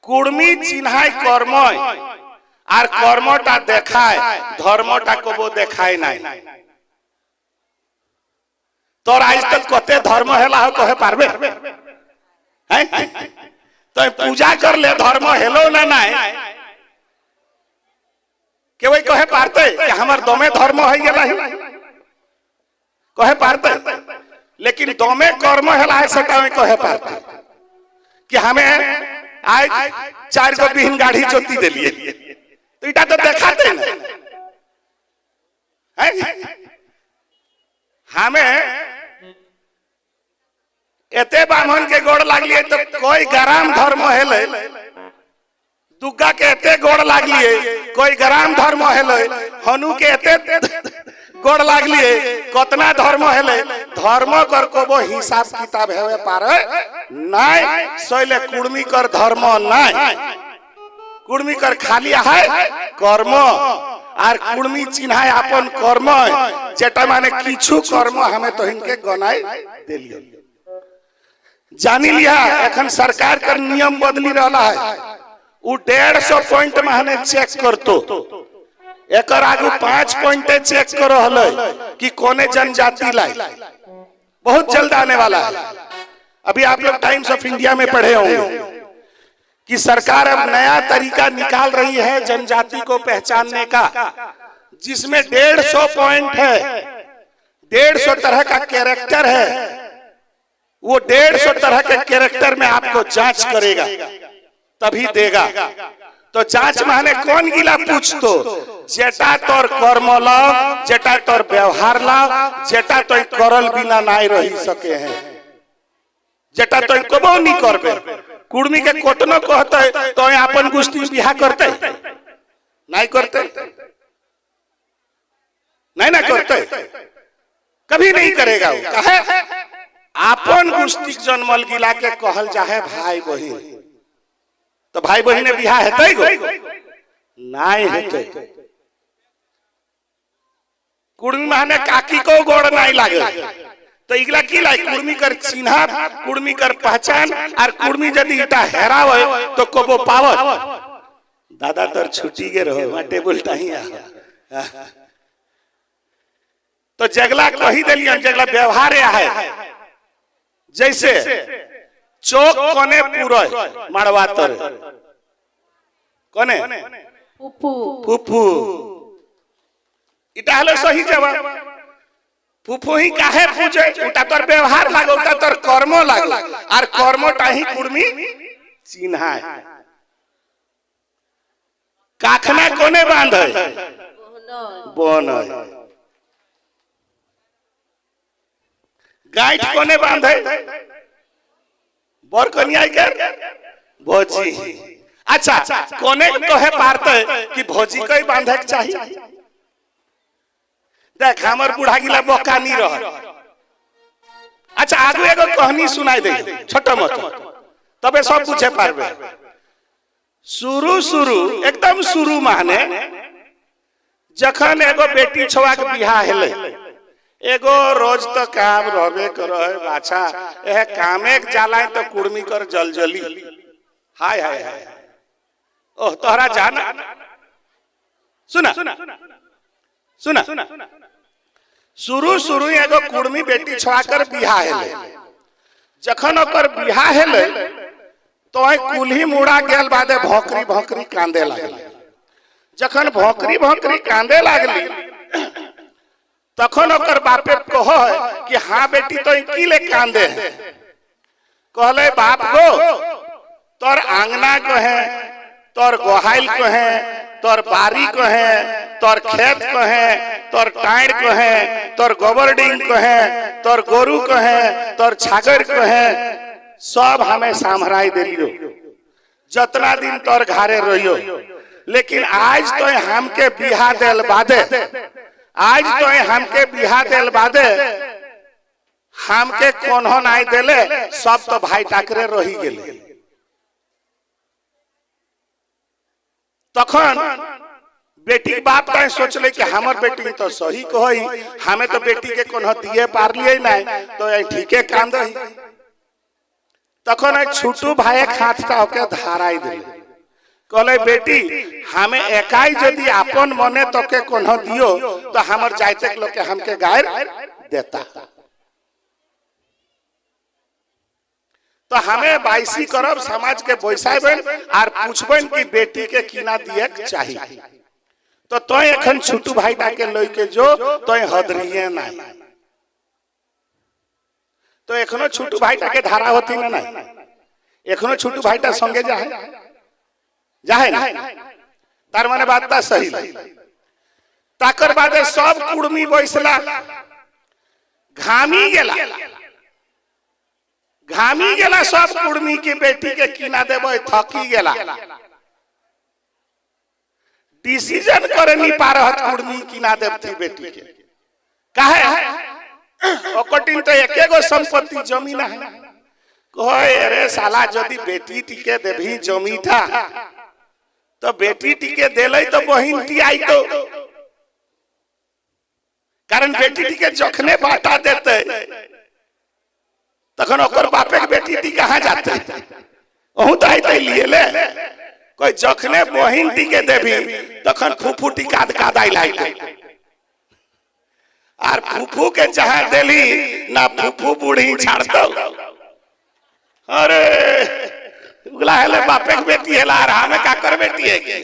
কুর্মি চিনহায় কর্ময় আর কর্মটা দেখায় ধর্মটা কবো দেখায় নাই। তোর আজ তক কতে ধর্ম হেলা हो कहे पारबे हैं तो पूजा कर ले धर्म हेलो ना ना के वही कहे पारते कि हमार दमे धर्म है गेला है कहे पारते, लेकिन दमे कर्म हेला है सेटा में कहे पारते कि हमें आज 4 गो बिहीन गाड़ी जोती देलिए तो इटा तो देखाते ना है। हमें एते ब्राह्मण के गोड़ लागलिए तो कोई गराम धर्म हेले, दुग्गा के एते गोड़ लागलिए कोई गराम धर्म हेले, हनु के एते गोड़ लागलिए कतना धर्म हेले। धर्म कर को वो हिसाब किताब हेवे पारे नाय सोइले कुर्मी कर धर्म नाय, कुर्मी कर खाली है कर्म আর কুর্মি চিনহায় আপন কর্ম যেটা মানে কিছু কর্ম हमें तो इनके गनाय देलिए जानी लिया। এখন सरकार कर नियम बदली रहा है उ 150 पॉइंट में हने चेक करतो एकर आगु 5 पॉइंट चेक कर रहले कि कोने जनजाति लाई बहुत जल्द आने वाला है। अभी आप लोग टाइम्स ऑफ इंडिया में पढ़े होंगे कि सरकार अब नया तरीका निकाल रही है जनजाति को पहचानने का, जिसमें 150 पॉइंट है, 150 तरह का कैरेक्टर है। वो 150 तरह के कैरेक्टर में आपको जांच करेगा तभी देगा। तो जांच माने कौन गिला पूछ तो जेटा तोर कर्म लाओ, जेटा तोर व्यवहार लाओ, जेटा तो करल बिना नाई रही सके हैं, जेटा तो कबो नहीं करबे। कुर्मी के कोटनो कहते तो अपन गुस्ती बिहा करते नहीं करते, नहीं ना करते, कभी नहीं करेगा। कहे अपन गुस्ती जन्मल गिला के कहल जाए भाई बहिन, तो भाई बहिन ने बिहा हेतै गो नहीं हेतै। कुर्मी माने काकी को गोड़ नहीं लागे तो इगला की लाई कुर्मी कर चिन्हा, कुर्मी कर पहचान और कुर्मी यदि इटा हेराव तो कबो पावत दादा तर छुट्टी के रहो वहां टेबल टाइया तो जगला कही देलियन जगला व्यवहार है जैसे चौक कोने पूरा मारवा तर कोने फुफू फुफू इटा हलो सही जवाब। फुफू ही काहे पूछे उटा तोर व्यवहार लागो उटा तोर कर्म लागो और कर्मटा ही कुर्मी चिन्हाय। काखना कोने बांधे बोन गाइठ कोने बांधे बर कन्या के भोजी। अच्छा कोने कहे पारते कि भोजी को ही बांधे के चाहिए। देख हमर बूढ़ा गिला बोका नहीं रह। अच्छा आगू एगो कहानी सुनाई दे छोटा मत तबे सब पूछे पारबे। शुरू शुरू एकदम शुरू माने जखन एगो बेटी छवा के बियाह हेले एगो रोज तो काम रहबे करे बाछा एह कामे के जाला तो कुर्मी कर जलजली हाय हाय हाय ओह तोहरा जाना सुना सुना शुरू शुरू एगो कुर्मी बेटी छुआ कर बियाह हेले जखन ओकर बियाह हेले तो कुल्ही मुड़ा गेल बादे भौकरी भौकरी कांदे लागल। जखन भौकरी भौकरी कांदे लागली तखन ओकर बापे कहो कि हाँ बेटी तो की ले कांदे कहले बाप गो तोर आंगना को है, तोर गोहाइल को है, तोर बारी को है, तोर खेत को है, तोर टाइड को है, तोर गोबर डिंग को है, तोर गोरू को है, तोर छागर को है, सब हमें सामराई दिलियो जतना दिन तोर घरे रहियो। लेकिन आज तो हमके बिहा देल बादे, आज तो हमके बिहा देल बादे हमके कोनो नहीं देले, सब तो भाई टाकरे रही गेले। तखन बेटी बाप का सोचले कि हमर बेटी तो सही कही, हमें तो बेटी के कोनो दिए पार लिए नहीं तो ठीके कांद। तखन छुटू भाई खाटटा होके धाराई दिले कहले बेटी हमें एकाई यदि अपन मने तके कोन्ह दियो तो हमर जायते लोग के हमके गायर देता तो हमें बाइसी करब समाज के बैसाबन और पूछबन कि बेटी के किना दिए चाहिए तो तोय एखन छुटू भाईटा के लई के जो तोय हदरिए ना तो एखनो छुटू भाईटा के धारा होती ना एखनो छुटू भाईटा संगे जाहे ना तार माने बातटा सही ताकर बादे सब कुड़मी बैसला घामी गेला सब कुड़मी की बेटी के किना देबे थकी गेला डिसीजन करे नहीं पा रहत कुड़मी किना देबती बेटी के काहे ओकटिन तो एकेगो संपत्ति जमीन है कहे अरे साला यदि बेटी टिके देबही जमीठा तो बेटी टिके देले तो बहिन टी आई तो कारण बेटी टिके जखने बाटा देते तखन ओकर बापे के बेटी टी कहां जाते ओहू तो आइते लिए ले कोई जखने बहिन टिके देबी तखन फूफू टिका कादाई लाइते और फूफू के जहां देली ना फूफू बूढ़ी छाड़ दो अरे उगला हेले बापे के बेटी हेला और हमें का कर बेटी है के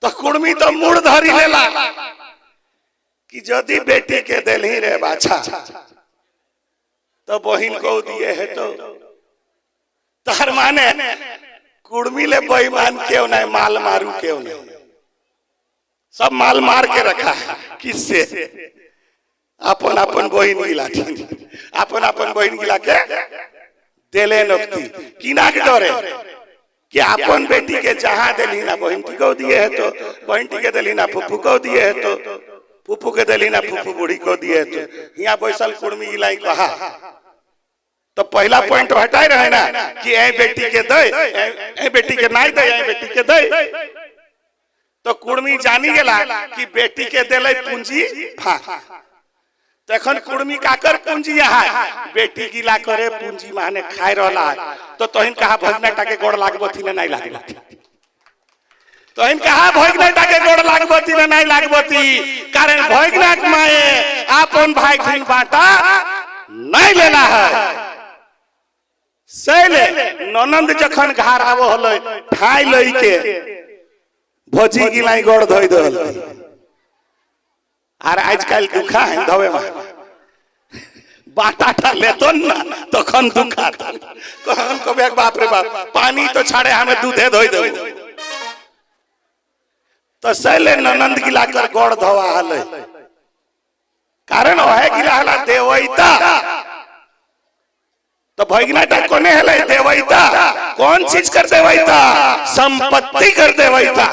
तो कुड़मी तो मुड़ धरी लेला कि यदि बेटी के देली रे बाछा तो बहिन को दिए है तो तार माने कुड़मी ले बेईमान क्यों नहीं माल मारू क्यों नहीं सब माल मार के रखा है किससे अपन अपन बहिन गिला अपन अपन बहिन गिला के देले नक्ति किना के डरे कि अपन बेटी के जहां देली ना बहिन को दिए है तो बहिन के देली ना फूफू को दिए है तो फूफू के देली ना फूफू बूढ़ी को दिए है तो यहाँ बैसल कुड़मी गिलाई कहा तो पहला पॉइंट हटाए रहे ना कि ए बेटी के दे ए बेटी के नहीं दे ए बेटी के दे तो कुड़मी जानी गेला कि बेटी के देले पूंजी फा तखन कुड़मी काकर पूंजी यहाँ बेटी गिला करे पूंजी माने खाए रहला तो तोहिन कहा भगनाटा के गोड़ लागबथी ने नहीं लागबथी तोहिन कहा भगनाटा के गोड़ लागबथी ने नहीं लागबथी कारण भगनाट माए अपन भाई खिन बाटा नहीं लेला है सैले ननंद जखन घर आवो हलै ठाई लई के भोजी गिलाई गोड़ धोई दल और आजकल दुखा है धवे में बाटा लेतो ना तखन दुखा कहन को बेग बाप रे बाप पानी तो छाड़े हमें दूधे धोई दो तो सैले ननंद गिला कर गोड़ धोवा हलै कारण ओहे गिला हला देवैता तो भगनाटा कोने हले देवैता कौन चीज कर देवैता संपत्ति कर देवैता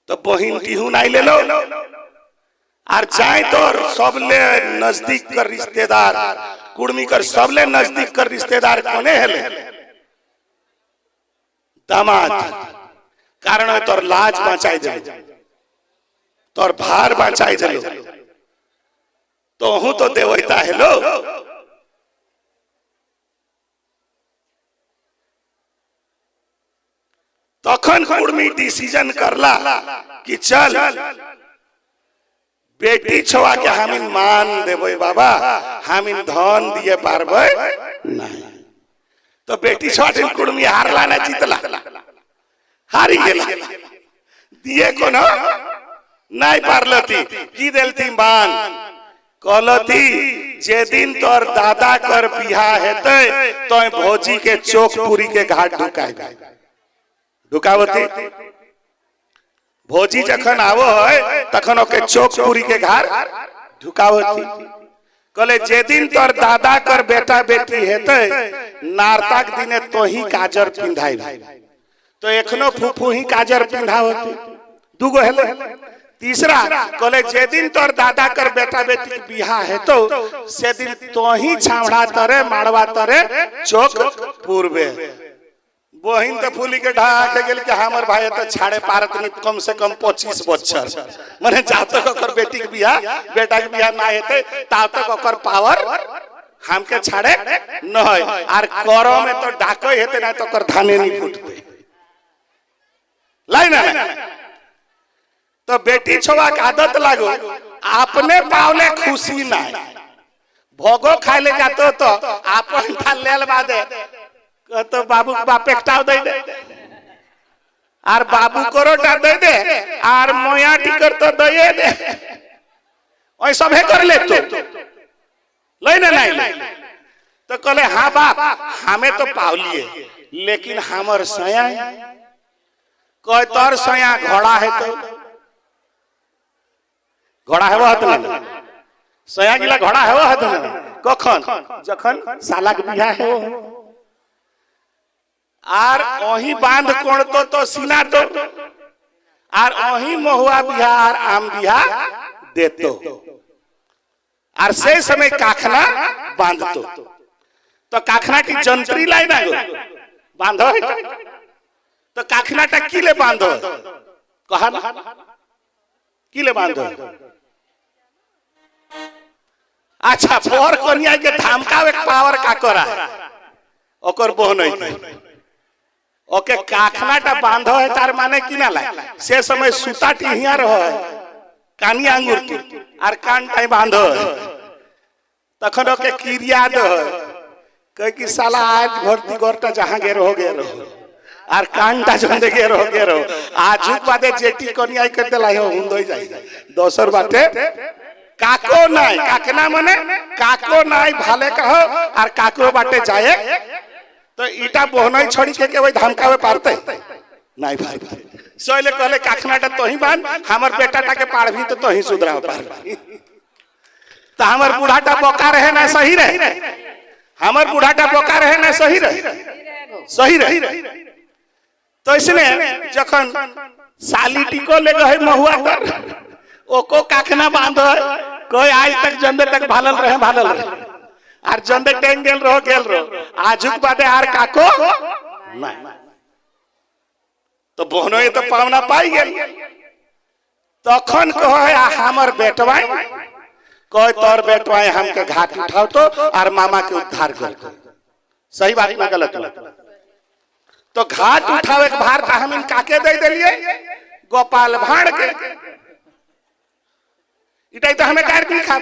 तो बहिन टिहू नहीं ले लो और जाए तो सबले नजदीक कर रिश्तेदार कुड़मी कर सबले नजदीक कर रिश्तेदार कोने हले दामाद कारण तोर लाज बचाई दे तोर भार बचाई दे तो हूं तो देवैता हेलो तखन कुड़मी डिसीजन करला कि चल बेटी छवा के हमिन मान देबे बाबा हमिन धन दिए पारबे नहीं तो बेटी छवा कुड़मी हारला ना जीतला हारी गेला दिए कोनो नहीं पारलती की देलती मान कहलती जे दिन तोर दादा कर बियाह हेते तो भौजी के चौकपुरी के घाट ढुकावती भौजी जखन आवो है तखन ओके चौकपुरी के घाट ढुकावती कहले जे दिन तोर दादा कर बेटा बेटी हेते नारताक दिने तो ही काजर पिंधाई तो एखनो फूफू ही काजर पिंधावती दुगो हेले तीसरा कहले जे दिन तोर दादा कर बेटा बेटी बियाह है तो से दिन तो ही छावड़ा तरे मारवा तरे चौक पूर्वे बहिन तो फूली के ढा के गेल के हमर भाई तो छाड़े पारत नहीं कम से कम 25 बच्चर माने जब तक ओकर बेटी के बियाह बेटा के बियाह ना हेते तब तक ओकर पावर हमके छाड़े न आर करो में तो डाको हेते ना तो कर धाने नहीं फूटते लाई ना तो बेटी छोवा के आदत लागो अपने पावले खुशी ना भोगो खाए ले जातो तो आपन थाल लेल बादे तो बाबू बाप एकटाव दे दे आर बाबू करोटा दे दे आर मोया टिकर तो दे दे ओय सब है कर ले तो लेना नहीं तो कहले हाँ बाप हमें तो पावलिए लेकिन हमर सया कोई तोर सया घोड़ा है तो घोड़ा है वो ना सया गिला घोड़ा है वो ना कखन जखन सालक बिहा है आर ओही बांध कोण तो सीना तो आर ओही महुआ बिहा आर आम बिहा देतो आर से समय काखना बांधतो तो काखना की जंत्री लाई ना गो बांधो तो काखना टा किले बांधो कहा ना किले बांधो अच्छा फोर कन्या के धमकावे पावर का करा ओकर बोह नहीं ओके काखना टा बांधो है तार माने कि ना लाई से समय सुता टिहिया रहो कानी आंगुर की आर कान टाई बांधो तखन ओके किरिया दो कह कि साला आज भर्ती गोरटा जहां गेरो हो गेरो आर कानटा जंदे गेरो आजुक बादे जेटी कन्या कर देला हो हुंदोई जाई दोसर बाटे काको नाई काकना माने काको नाई भाले कहो आर काको बाटे जाए तो ईटा बोहनाई छोड़ी के वही धमकावे पारते नहीं भाई सोइले कहले काखनाटा तोही बान हमर बेटाटा के पाड़भी तो तोही सुधरा पारबी तो हमर बूढ़ाटा बोका रहे ना सही रहे हमर बूढ़ाटा बोका रहे ना सही रहे तो इसने जखन साली टिको ले गए महुआ कर ओको काखना बांधो कोई आज तक जंदे तक भालल रहे आर जंदे टेंग गेल रहो आजुक बादे आर काको नहीं तो बहनो ये तो पावना पाई गेल तखन कहो हमर बेटवाई कोई तोर बेटवाई हमके घाट उठाओ तो और मामा के उद्धार कर सही बात ना गलत तो घाट उठावे के भार का हम इन काके दे देलिए गोपाल भाड़ के इटाई तो हमें कार नहीं खा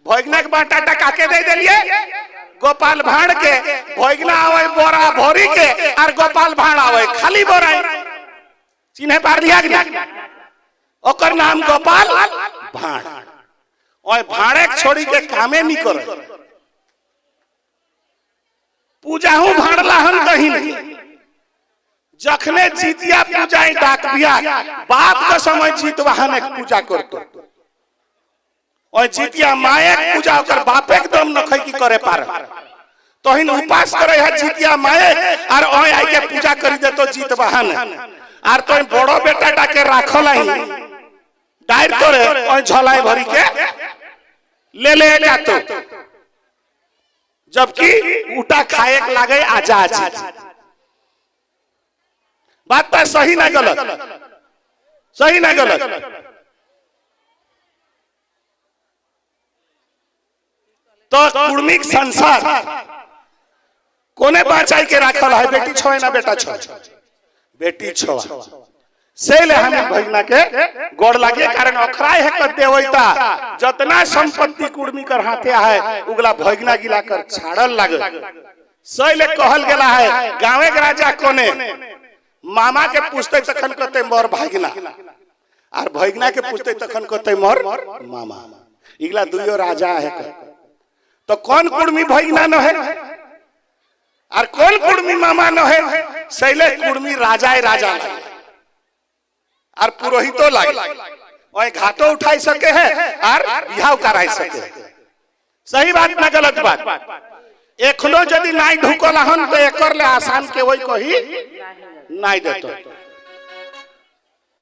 भोगना के बाटाटा काके दे देलिए गोपाल भाड़ के भोगना आवे बोरा भोरी के और गोपाल भाड़ आवे खाली बोरा चिन्हे पार लिया गया ओकर नाम गोपाल भाड़ ओए भाड़े छोड़ी के कामे नहीं करे पूजा हूं भाड़ला हम कहीं नहीं जखने जीतिया पूजा डाक बिया बाप का समय जीतवाहन एक पूजा करतो और जीतिया माए पूजा ओकर बाप एकदम नखई की करे पार तो हिन उपास करे है जीतिया माए और ओए आई के पूजा करी दे तो जीतवाहन आर तो बड़ो बेटा डाके राखल ही डायर करे ओए झलाई भरी के ले जातो जबकि उटा खाए के लागे आजाद बात तो सही ना गलत तो कुर्मिक संसार कोने बचाई के रखल है बेटी छोए ना बेटा छो बेटी छोआ से ले हमें भगना के गोड़ लगे कारण अखराय है कर देवैता जतना संपत्ति कुर्मी कर हाथे है उगला भगना गिला कर छाड़ल लागे से ले कहल गेला है गांवे के राजा कोने मामा के पूछते तखन कहते मोर भगना और भगना के पूछते तखन कहते मोर मामा इगला दुइयो राजा है तो कौन कुर्मी भगना न है और कौन कुर्मी मामा न है सैले कुर्मी राजा और पुरोहितो लागे ओए घाटो उठाई सके है और बिहाव कराई सके सही बात ना गलत बात एखनो यदि नाई ढुकल हन तो एकर ले आसान के वही कही नाई देतो